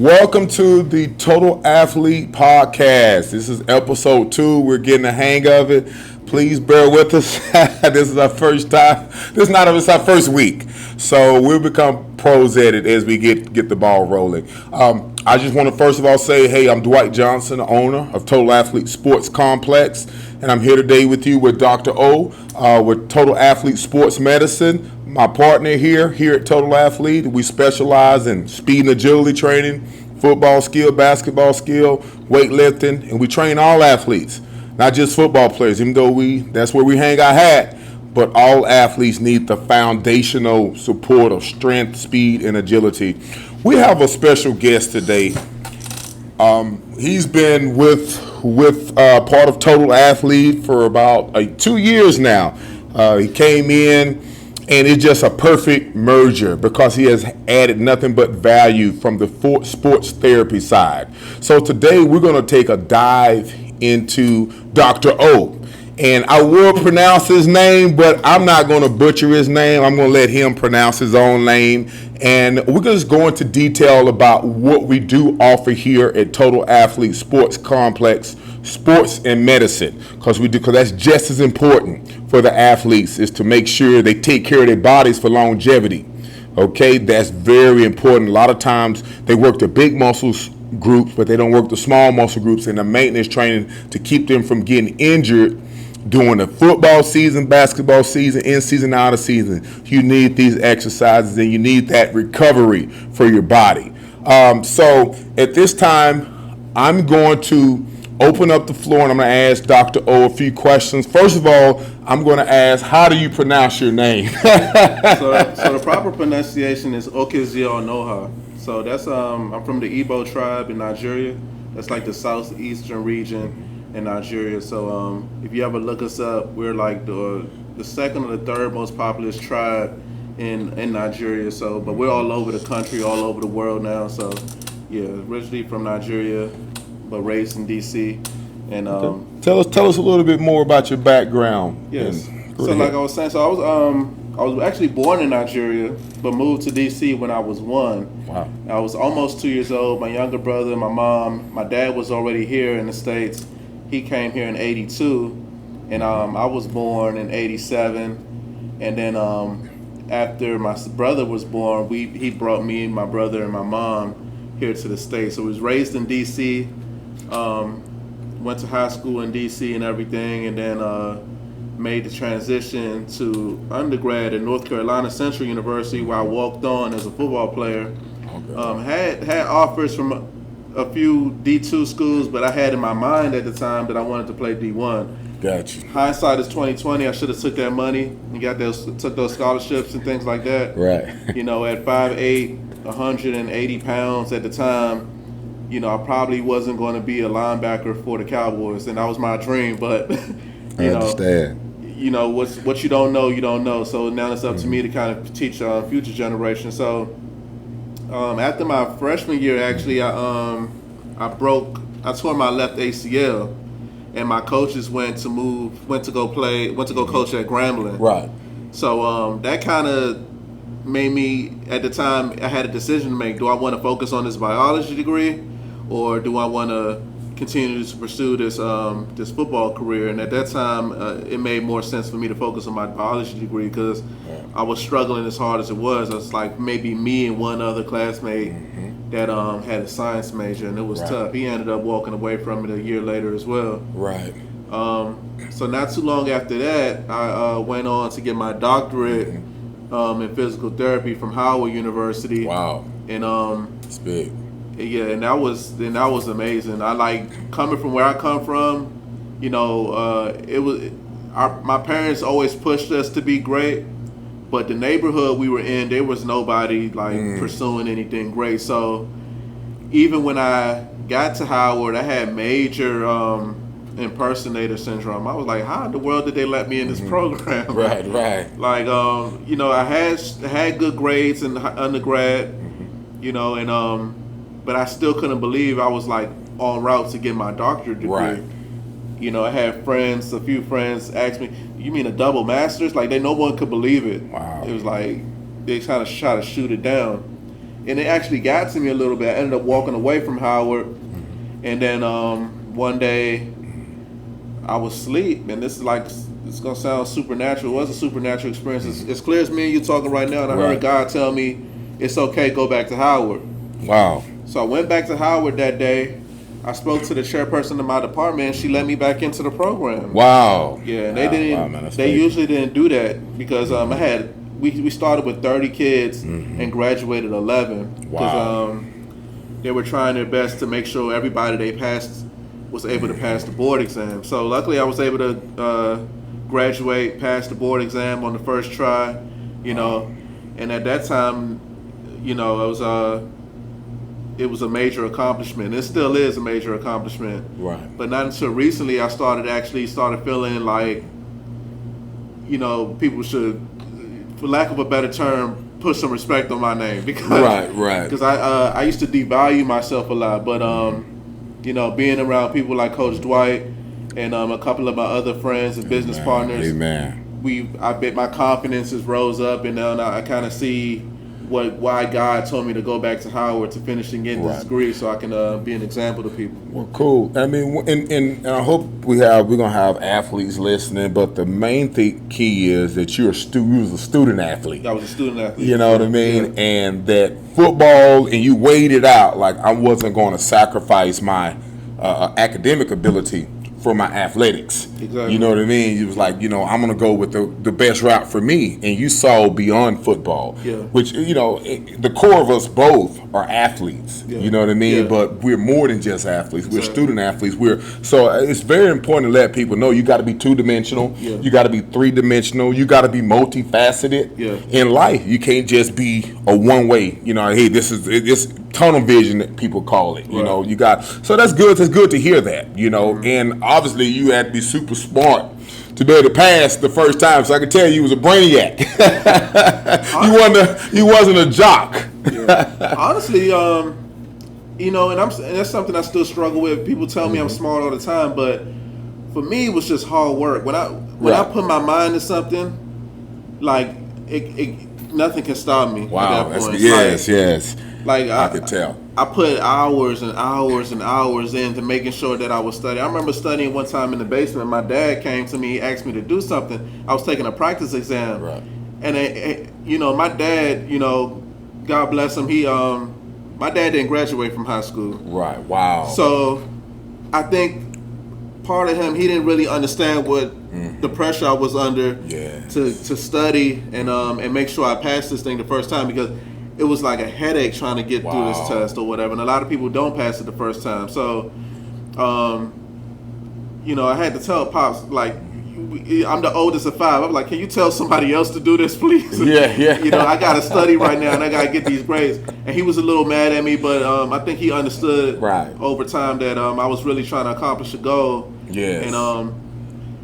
Welcome to the Total Athlete Podcast. This is episode 2. We're getting the hang of it. Please bear with us. This is our first time. It's our first week. So we'll become pros at it as we get the ball rolling. I just want to first of all say, hey, I'm Dwight Johnson, the owner of Total Athlete Sports Complex. And I'm here today with you with Dr. O with Total Athlete Sports Medicine. My partner here at Total Athlete. We specialize in speed and agility training, football skill, basketball skill, weightlifting, and we train all athletes, not just football players, even though that's where we hang our hat, but all athletes need the foundational support of strength, speed, and agility. We have a special guest today. He's been with part of Total Athlete for about 2 years now. He came in, and it's just a perfect merger because he has added nothing but value from the sports therapy side. So today we're going to take a dive into Dr. O. And I will pronounce his name, but I'm not going to butcher his name. I'm going to let him pronounce his own name. And we're just going into detail about what we do offer here at Total Athlete Sports Complex, sports and medicine, because that's just as important for the athletes, is to make sure they take care of their bodies for longevity. Okay, that's very important. A lot of times they work the big muscles groups, but they don't work the small muscle groups in the maintenance training to keep them from getting injured during the football season, basketball season, in season, out of season. You need these exercises and you need that recovery for your body. So at this time, I'm going to open up the floor and I'm going to ask Dr. O a few questions. First of all, I'm going to ask, how do you pronounce your name? So the proper pronunciation is Okezio Noha. So that's I'm from the Igbo tribe in Nigeria. That's like the southeastern region in Nigeria. So if you ever look us up, we're like the second or the third most populous tribe in Nigeria. So, but we're all over the country, all over the world now. So, yeah, originally from Nigeria, but raised in DC. And tell us a little bit more about your background. Yes. So, like I was saying, so I was actually born in Nigeria, but moved to DC when I was 1. Wow. I was almost 2 years old. My younger brother, my mom, my dad was already here in the States. He came here in 82, and I was born in 87. And then after my brother was born, he brought me and my brother and my mom here to the States. So I was raised in D.C., went to high school in D.C. and everything, and then made the transition to undergrad at North Carolina Central University, where I walked on as a football player. Okay. Had offers from a few D2 schools, but I had in my mind at the time that I wanted to play D1. Gotcha. Hindsight is 2020. I should have took that money and took those scholarships and things like that. Right. You know, at 5'8", 180 pounds at the time, you know, I probably wasn't going to be a linebacker for the Cowboys, and that was my dream. But I understand. You know, what you don't know, you don't know. So now it's up to me to kind of teach future generations. So after my freshman year, actually, I tore my left ACL, and my coaches went to go coach at Grambling. Right. So that kind of made me, at the time, I had a decision to make. Do I want to focus on this biology degree, or do I want to continue to pursue this football career? And at that time, it made more sense for me to focus on my biology degree because I was struggling as hard as it was. I was like maybe me and one other classmate that had a science major, and it was tough. He ended up walking away from it a year later as well. Right. So not too long after that, I went on to get my doctorate in physical therapy from Howard University. Wow. And it's big. Yeah, and that was amazing. I like coming from where I come from. You know, my parents always pushed us to be great, but the neighborhood we were in, there was nobody pursuing anything great. So even when I got to Howard, I had major impersonator syndrome. I was like, how in the world did they let me in this program? Right. Like, you know, I had good grades in undergrad, you know, and but I still couldn't believe I was like en route to get my doctorate degree. Right. You know, I had a few friends ask me, "You mean a double master's?" Like no one could believe it. Wow. It was like they kind of try to shoot it down. and it actually got to me a little bit. I ended up walking away from Howard, and then one day I was asleep, and this is like, it's gonna sound supernatural. It was a supernatural experience. It's clear as me and you talking right now, and I heard God tell me it's okay, go back to Howard. Wow. So I went back to Howard that day. I spoke to the chairperson of my department, and she let me back into the program. Wow. Yeah, and they didn't. Wow, man, they usually didn't do that because we started with 30 kids and graduated 11. Wow. They were trying their best to make sure everybody they passed was able to pass the board exam. So luckily, I was able to graduate, pass the board exam on the first try. You know, and at that time, you know, it was a major accomplishment. It still is a major accomplishment. Right. But not until recently I started feeling like, you know, people should, for lack of a better term, put some respect on my name because because I used to devalue myself a lot. But you know, being around people like Coach Dwight and a couple of my other friends and business partners, I bet my confidence has rose up, and now I kind of see why God told me to go back to Howard to finish and get this degree, so I can be an example to people. Well, cool. I mean, and I hope we're gonna have athletes listening, but the main key is that you was a student athlete. I was a student athlete. You know what I mean? Yeah. And that football, and you weighed it out. Like, I wasn't going to sacrifice my academic ability for my athletics. Exactly. You know what I mean? You was like, you know, I'm going to go with the best route for me. And you saw beyond football, which, you know, the core of us both are athletes. Yeah. You know what I mean? Yeah. But we're more than just athletes. We're student athletes. So it's very important to let people know you got to be two-dimensional. Yeah. You got to be three-dimensional. You got to be multifaceted in life. You can't just be a one-way. You know, hey, it's tunnel vision that people call it. You know, so that's good. It's good to hear that, you know, and obviously you had to be super smart to be able to pass the first time. So I can tell you was a brainiac. You wasn't a jock. Honestly, you know, and that's something I still struggle with. People tell me I'm smart all the time, but for me it was just hard work. When I put my mind to something, like nothing can stop me. Wow. At that point. Yes. Like I could tell. I put hours and hours and hours into making sure that I was studying. I remember studying one time in the basement. My dad came to me, he asked me to do something. I was taking a practice exam. Right. And you know, my dad, you know, God bless him, my dad didn't graduate from high school. Right. Wow. So I think part of him, he didn't really understand what the pressure I was under to study and make sure I passed this thing the first time, because it was like a headache trying to get through this test or whatever, and a lot of people don't pass it the first time. So, you know, I had to tell Pops, like, I'm the oldest of 5. I'm like, can you tell somebody else to do this, please? Yeah. You know, I got to study right now, and I got to get these grades. And he was a little mad at me, but I think he understood over time that I was really trying to accomplish a goal. Yes.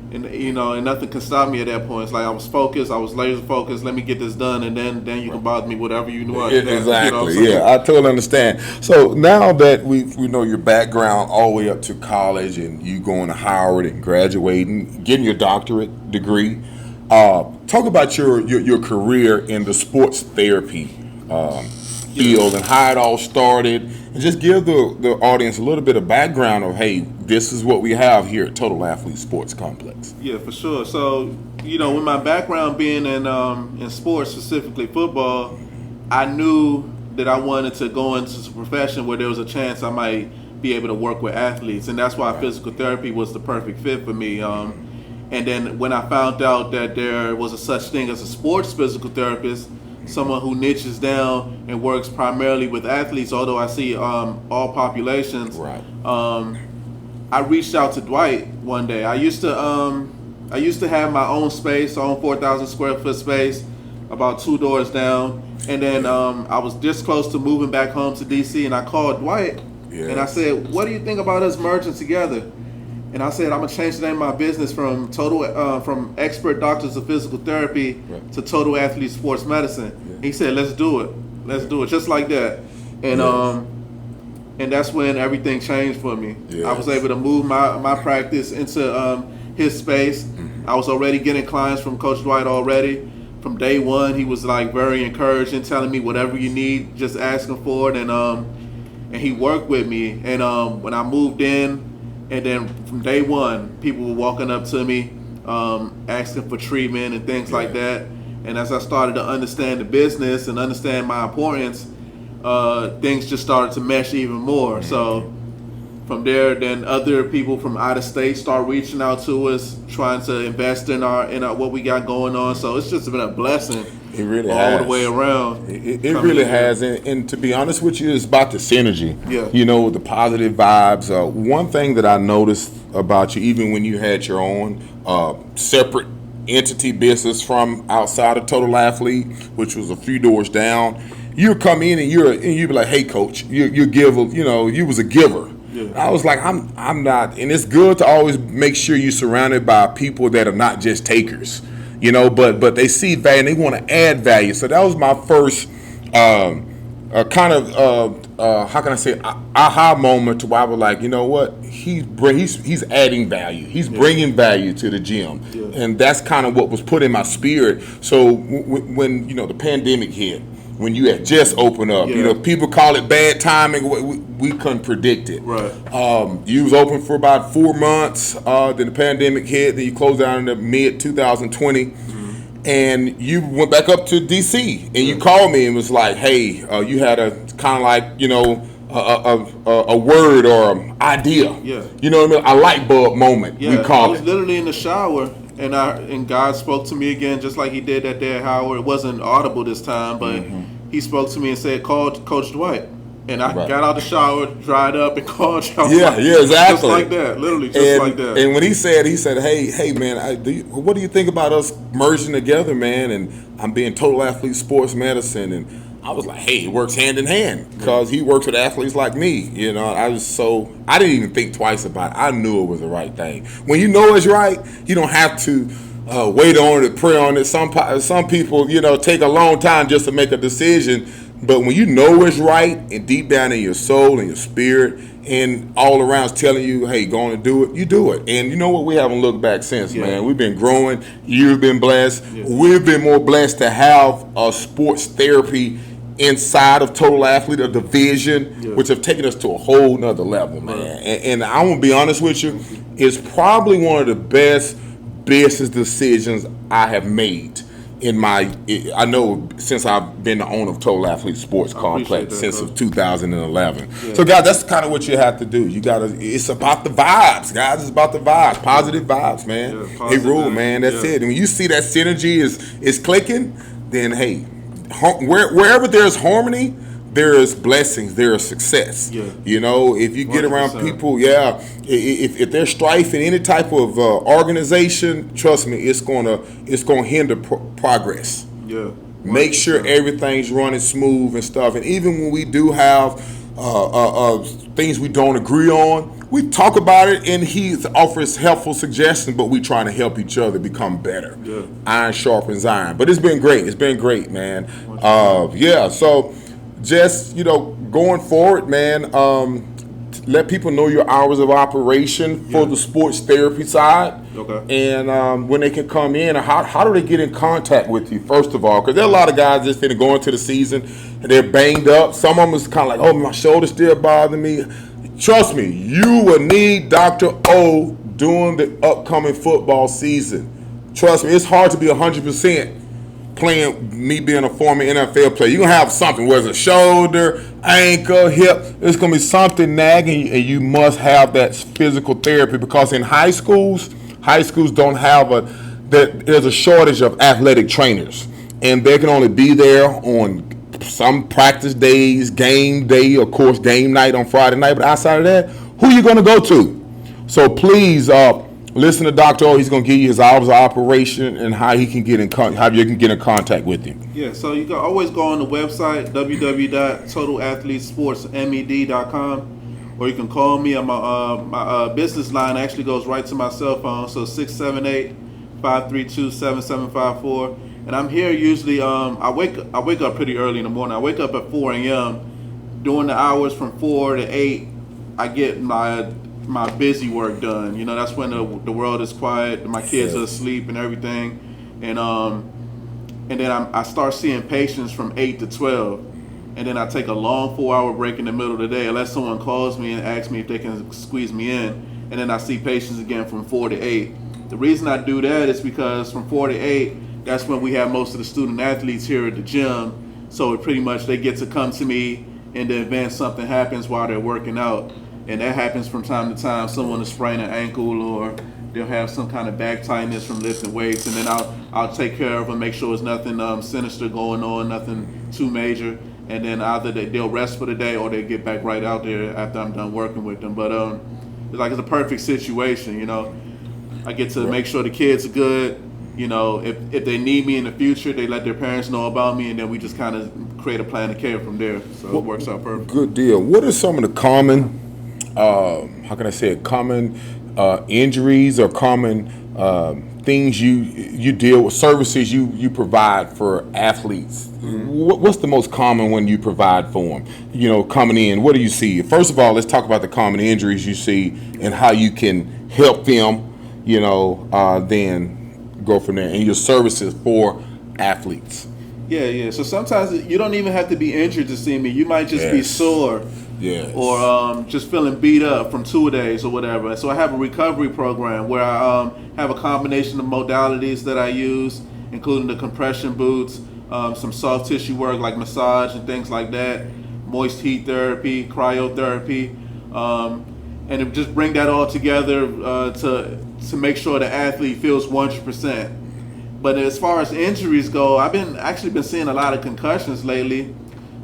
And you know, and nothing can stop me at that point. It's like I was focused, I was laser focused. Let me get this done, and then you can bother me whatever you want. Exactly. You know I totally understand. So now that we know your background all the way up to college, and you going to Howard and graduating, getting your doctorate degree, talk about your career in the sports therapy field and how it all started, and just give the audience a little bit of background of, hey, this is what we have here at Total Athlete Sports Complex. Yeah, for sure. So, you know, with my background being in sports, specifically football, I knew that I wanted to go into a profession where there was a chance I might be able to work with athletes, and that's why physical therapy was the perfect fit for me. And then when I found out that there was a such thing as a sports physical therapist, someone who niches down and works primarily with athletes, although I see all populations. Right. I reached out to Dwight one day. I used to have my own space, own 4,000 square foot space, about 2 doors down. And then I was this close to moving back home to DC, and I called Dwight and I said, "What do you think about us merging together?" And I said, "I'm gonna change the name of my business from from Expert Doctors of Physical Therapy to Total Athlete Sports Medicine." He said, "Let's do it," just like that. And that's when everything changed for me. Yes. I was able to move my practice into his space. I was already getting clients from Coach Dwight already from day one, he was like very encouraging, telling me whatever you need, just asking for it, and he worked with me. And when I moved in, and then from day one, people were walking up to me, asking for treatment and things like that. And as I started to understand the business and understand my importance, things just started to mesh even more. So from there, then other people from out of state start reaching out to us, trying to invest in our what we got going on. So it's just been a blessing. It really all has. the way around. It really has, and to be honest with you, it's about the synergy. Yeah. You know, the positive vibes. One thing that I noticed about you, even when you had your own separate entity business from outside of Total Athlete, which was a few doors down, you come in and you'd be like, "Hey, coach, you give, you was a giver." Yeah. I was like, I'm not, and it's good to always make sure you're surrounded by people that are not just takers, but they see value and they want to add value. So that was my first kind of how can I say aha moment to where I was like, you know what, he's adding value, he's bringing value to the gym, and that's kind of what was put in my spirit. So when the pandemic hit, when you had just opened up, people call it bad timing. We couldn't predict it. Right. You was open for about 4 months. Then the pandemic hit. Then you closed down in the mid 2020, and you went back up to DC. And you called me and was like, "Hey, you had a kind of like a word or idea. Yeah. You know what I mean? A light bulb moment. Yeah. We call I was literally in the shower. And God spoke to me again, just like He did that day at Howard. It wasn't audible this time, but He spoke to me and said, "Call Coach Dwight." And I got out the shower, dried up, and called y'all. Yeah, exactly. Just like that, literally, just like that. And when he said, "Hey, man, what do you think about us merging together, man?" And I'm being Total Athlete Sports Medicine, and I was like, "Hey, it works hand in hand because he works with athletes like me." I didn't even think twice about it. I knew it was the right thing. When you know it's right, you don't have to wait on it, pray on it. Some people, take a long time just to make a decision. But when you know it's right, and deep down in your soul and your spirit, and all around is telling you, "Hey, go on and do it," you do it. And you know what? We haven't looked back since, man. We've been growing. You've been blessed. Yeah. We've been more blessed to have a sports therapy inside of Total Athlete, a division, which have taken us to a whole nother level, man. And I want to be honest with you, it's probably one of the best business decisions I have made I know since I've been the owner of Total Athlete Sports Complex since of 2011. Yeah. So guys, that's kind of what you have to do. It's about the vibes, guys. It's about the vibes, positive vibes, man. They rule, man. That's it. And when you see that synergy is clicking, then hey, wherever there's harmony, there is blessings, there is success. Yeah. If you get 100%. Around people, if there's strife in any type of organization, trust me, it's gonna hinder progress. Yeah. 100%. Make sure everything's running smooth and stuff. And even when we do have things we don't agree on, we talk about it, and he offers helpful suggestions, but we trying to help each other become better. Yeah. Iron sharpens iron. But it's been great. It's been great, man. So just, going forward, man, let people know your hours of operation for the sports therapy side. Okay. And when they can come in, how do they get in contact with you, first of all? Because there are a lot of guys that's going to go into the season, and they're banged up. Some of them is kind of like, "Oh, my shoulder still bothering me." Trust me, you will need Dr. O during the upcoming football season. Trust me, it's hard to be 100% being a former NFL player. You're going to have something, whether it's a shoulder, ankle, hip. It's going to be something nagging, and you must have that physical therapy, because in high schools don't have there's a shortage of athletic trainers, and they can only be there on some practice days, game day, of course, game night on Friday night. But outside of that, who are you going to go to? So please listen to Dr. O. He's going to give you his hours of operation and how you can get in contact with him. Yeah, so you can always go on the website, www.totalathletessportsmed.com, or you can call me on my business line. Actually goes right to my cell phone, so 678-532-7754. And I'm here usually. I wake up pretty early in the morning. I wake up at 4 a.m. During the hours from 4 to 8, I get my busy work done. That's when the world is quiet. My kids are asleep and everything. And and then I start seeing patients from 8 to 12, and then I take a long 4-hour break in the middle of the day unless someone calls me and asks me if they can squeeze me in, and then I see patients again from 4 to 8. The reason I do that is because from 4 to 8, that's when we have most of the student athletes here at the gym, so it pretty much they get to come to me in the event something happens while they're working out, and that happens from time to time. Someone will sprain an ankle, or they'll have some kind of back tightness from lifting weights, and then I'll take care of them, make sure there's nothing sinister going on, nothing too major, and then either they'll rest for the day or they get back right out there after I'm done working with them. But it's a perfect situation, you know. I get to make sure the kids are good. You know, if they need me in the future, they let their parents know about me, and then we just kind of create a plan of care from there. So it works out perfect. Good deal. What are some of the common, common injuries or common things you deal with, services you provide for athletes? Mm-hmm. What's the most common one you provide for them? You know, coming in, what do you see? First of all, let's talk about the common injuries you see and how you can help them. You know, then go from there, and your services for athletes. Yeah. So sometimes you don't even have to be injured to see me. You might just be sore, or just feeling beat up from 2 days or whatever. So I have a recovery program where I have a combination of modalities that I use, including the compression boots, some soft tissue work like massage and things like that, moist heat therapy, cryotherapy, and it just bring that all together to make sure the athlete feels 100%. But as far as injuries go, I've been seeing a lot of concussions lately.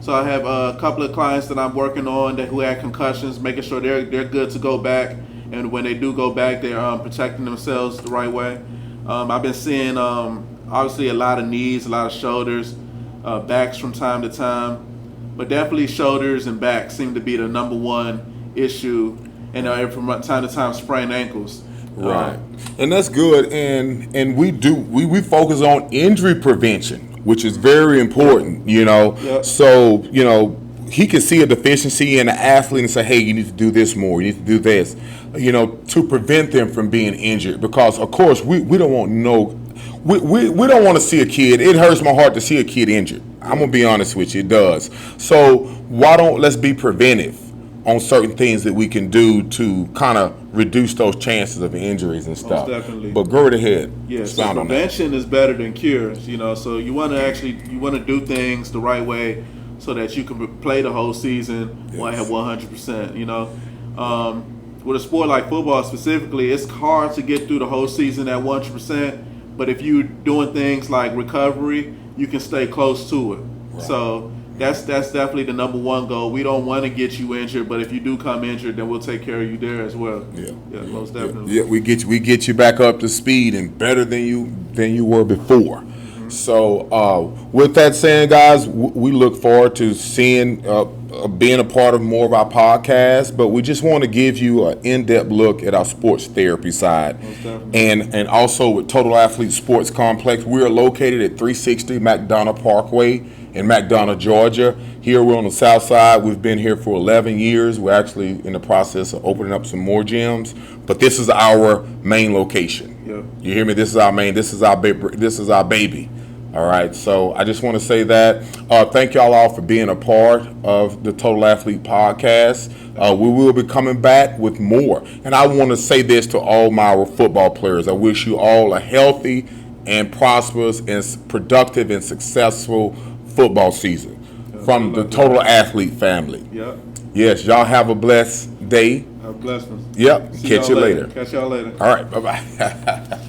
So I have a couple of clients that I'm working on who had concussions, making sure they're good to go back. And when they do go back, they're protecting themselves the right way. I've been seeing obviously a lot of knees, a lot of shoulders, backs from time to time. But definitely shoulders and backs seem to be the number one issue. And from time to time, sprained ankles. Right, and that's good. And we focus on injury prevention, which is very important. You know, So you know he can see a deficiency in an athlete and say, hey, you need to do this more. You need to do this. You know, to prevent them from being injured, because of course we don't want we don't want to see a kid. It hurts my heart to see a kid injured. I'm gonna be honest with you, it does. So let's be preventive on certain things that we can do to kind of reduce those chances of injuries and stuff. Most definitely. But go right ahead. Yeah, so prevention is better than cures, you know. So you want to do things the right way so that you can play the whole season at 100%, you know. With a sport like football specifically, it's hard to get through the whole season at 100%, but if you're doing things like recovery, you can stay close to it. Right. So that's definitely the number one goal. We don't want to get you injured, but if you do come injured, then we'll take care of you there as well. Yeah, most definitely. Yeah, we get you back up to speed and better than you were before. Mm-hmm. So with that saying, guys, we look forward to seeing being a part of more of our podcast, but we just want to give you an in-depth look at our sports therapy side. And also with Total Athlete Sports Complex. We are located at 360 McDonough Parkway in McDonough, Georgia. Here we're on the south side. We've been here for 11 years. We're actually in the process of opening up some more gyms, but this is our main location. Yep. You hear me? This is our baby. All right, so I just want to say that. Thank y'all all for being a part of the Total Athlete Podcast. We will be coming back with more. And I want to say this to all my football players. I wish you all a healthy and prosperous and productive and successful football season from the Total Athlete family. Yep. Yes, y'all have a blessed day. Have a blessed one. Yep. Catch you later. Catch y'all later. All right, bye-bye.